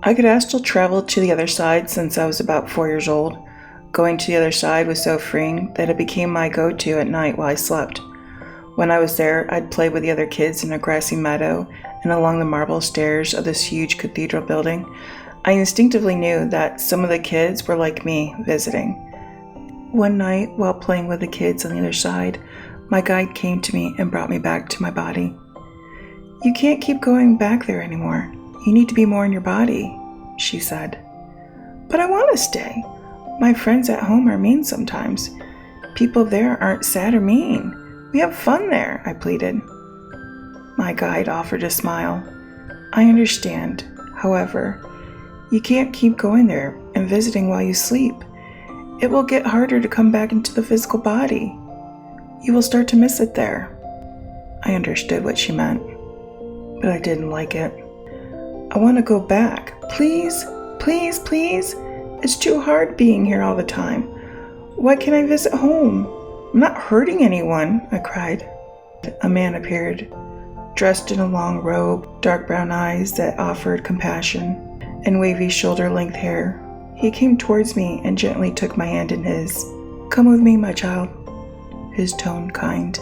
I could astral travel to the other side since I was about 4 years old. Going to the other side was so freeing that it became my go-to at night while I slept. When I was there, I'd play with the other kids in a grassy meadow and along the marble stairs of this huge cathedral building. I instinctively knew that some of the kids were like me, visiting. One night, while playing with the kids on the other side, my guide came to me and brought me back to my body. "You can't keep going back there anymore. You need to be more in your body," she said. "But I want to stay. My friends at home are mean sometimes. People there aren't sad or mean. We have fun there," I pleaded. My guide offered a smile. "I understand. However, you can't keep going there and visiting while you sleep. It will get harder to come back into the physical body. You will start to miss it there." I understood what she meant, but I didn't like it. "I want to go back. Please, please, please. It's too hard being here all the time. Why can't I visit home? I'm not hurting anyone," I cried. A man appeared, dressed in a long robe, dark brown eyes that offered compassion, and wavy shoulder-length hair. He came towards me and gently took my hand in his. "Come with me, my child," his tone kind.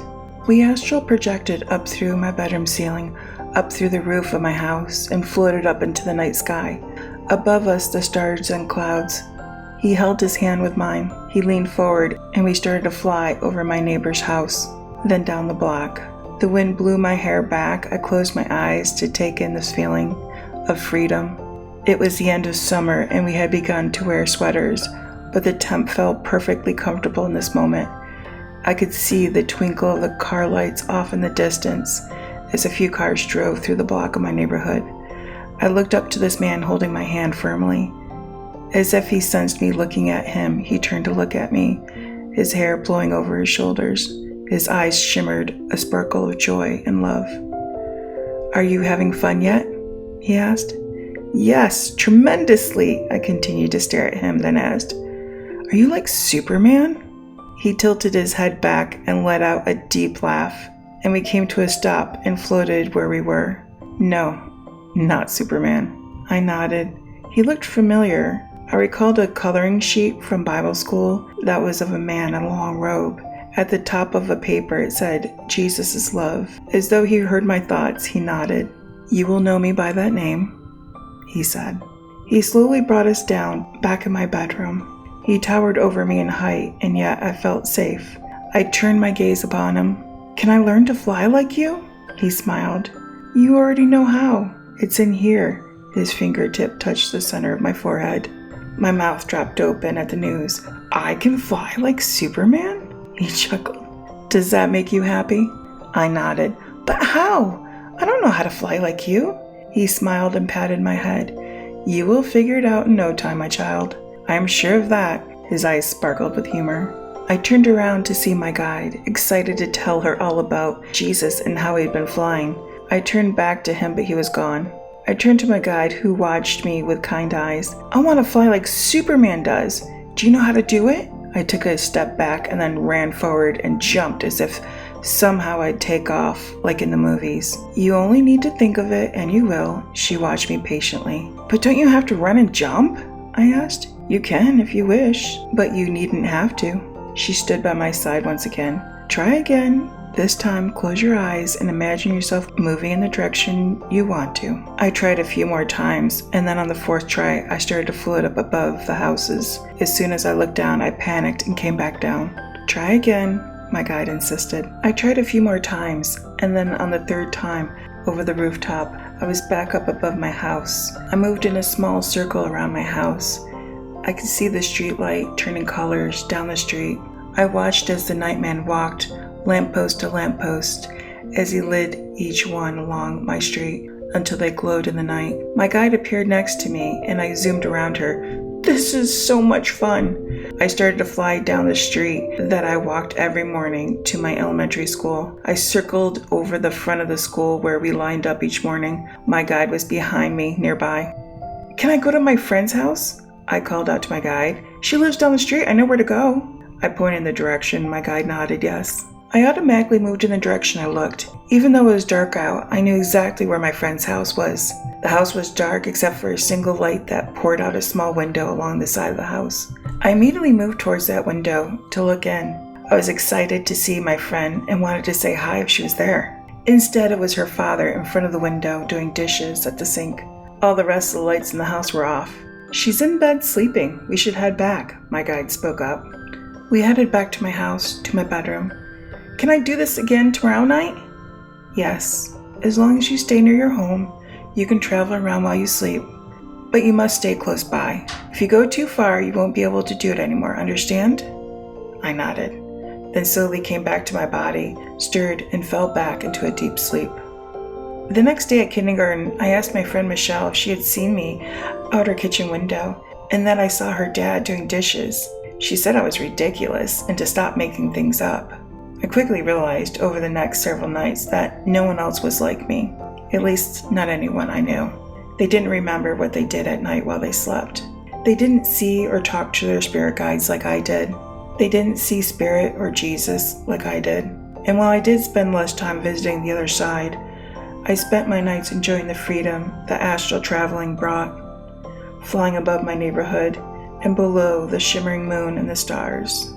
We astral projected up through my bedroom ceiling, up through the roof of my house, and floated up into the night sky. Above us, the stars and clouds. He held his hand with mine. He leaned forward, and we started to fly over my neighbor's house, then down the block. The wind blew my hair back. I closed my eyes to take in this feeling of freedom. It was the end of summer, and we had begun to wear sweaters, but the temp felt perfectly comfortable in this moment. I could see the twinkle of the car lights off in the distance as a few cars drove through the block of my neighborhood. I looked up to this man holding my hand firmly. As if he sensed me looking at him, he turned to look at me, his hair blowing over his shoulders. His eyes shimmered a sparkle of joy and love. "Are you having fun yet?" he asked. "Yes, tremendously," I continued to stare at him, then asked, "Are you like Superman?" He tilted his head back and let out a deep laugh, and we came to a stop and floated where we were. "No, not Superman." I nodded. He looked familiar. I recalled a coloring sheet from Bible school that was of a man in a long robe. At the top of a paper it said, "Jesus is love." As though he heard my thoughts, he nodded. "You will know me by that name," he said. He slowly brought us down, back in my bedroom. He towered over me in height, and yet I felt safe. I turned my gaze upon him. "Can I learn to fly like you?" He smiled. "You already know how. It's in here." His fingertip touched the center of my forehead. My mouth dropped open at the news. "I can fly like Superman?" He chuckled. "Does that make you happy?" I nodded. "But how? I don't know how to fly like you." He smiled and patted my head. "You will figure it out in no time, my child. I am sure of that." His eyes sparkled with humor. I turned around to see my guide, excited to tell her all about Jesus and how he'd been flying. I turned back to him, but he was gone. I turned to my guide, who watched me with kind eyes. "I want to fly like Superman does. Do you know how to do it?" I took a step back and then ran forward and jumped as if somehow I'd take off, like in the movies. "You only need to think of it, and you will." She watched me patiently. "But don't you have to run and jump?" I asked. "You can if you wish, but you needn't have to." She stood by my side once again. "Try again. This time, close your eyes and imagine yourself moving in the direction you want to." I tried a few more times, and then on the fourth try, I started to float up above the houses. As soon as I looked down, I panicked and came back down. "Try again," my guide insisted. I tried a few more times, and then on the third time, over the rooftop, I was back up above my house. I moved in a small circle around my house. I could see the street light turning colors down the street. I watched as the nightman walked lamppost to lamppost as he lit each one along my street until they glowed in the night. My guide appeared next to me, and I zoomed around her. "This is so much fun." I started to fly down the street that I walked every morning to my elementary school. I circled over the front of the school where we lined up each morning. My guide was behind me, nearby. "Can I go to my friend's house?" I called out to my guide. "She lives down the street. I know where to go." I pointed in the direction. My guide nodded yes. I automatically moved in the direction I looked. Even though it was dark out, I knew exactly where my friend's house was. The house was dark except for a single light that poured out a small window along the side of the house. I immediately moved towards that window to look in. I was excited to see my friend and wanted to say hi if she was there. Instead, it was her father in front of the window doing dishes at the sink. All the rest of the lights in the house were off. "She's in bed sleeping. We should head back," my guide spoke up. We headed back to my house, to my bedroom. "Can I do this again tomorrow night?" "Yes. As long as you stay near your home, you can travel around while you sleep. But you must stay close by. If you go too far, you won't be able to do it anymore, understand?" I nodded, then slowly came back to my body, stirred, and fell back into a deep sleep. The next day at kindergarten, I asked my friend Michelle if she had seen me out her kitchen window, and that I saw her dad doing dishes. She said I was ridiculous and to stop making things up. I quickly realized over the next several nights that no one else was like me, at least not anyone I knew. They didn't remember what they did at night while they slept. They didn't see or talk to their spirit guides like I did. They didn't see Spirit or Jesus like I did. And while I did spend less time visiting the other side, I spent my nights enjoying the freedom that astral traveling brought, flying above my neighborhood and below the shimmering moon and the stars.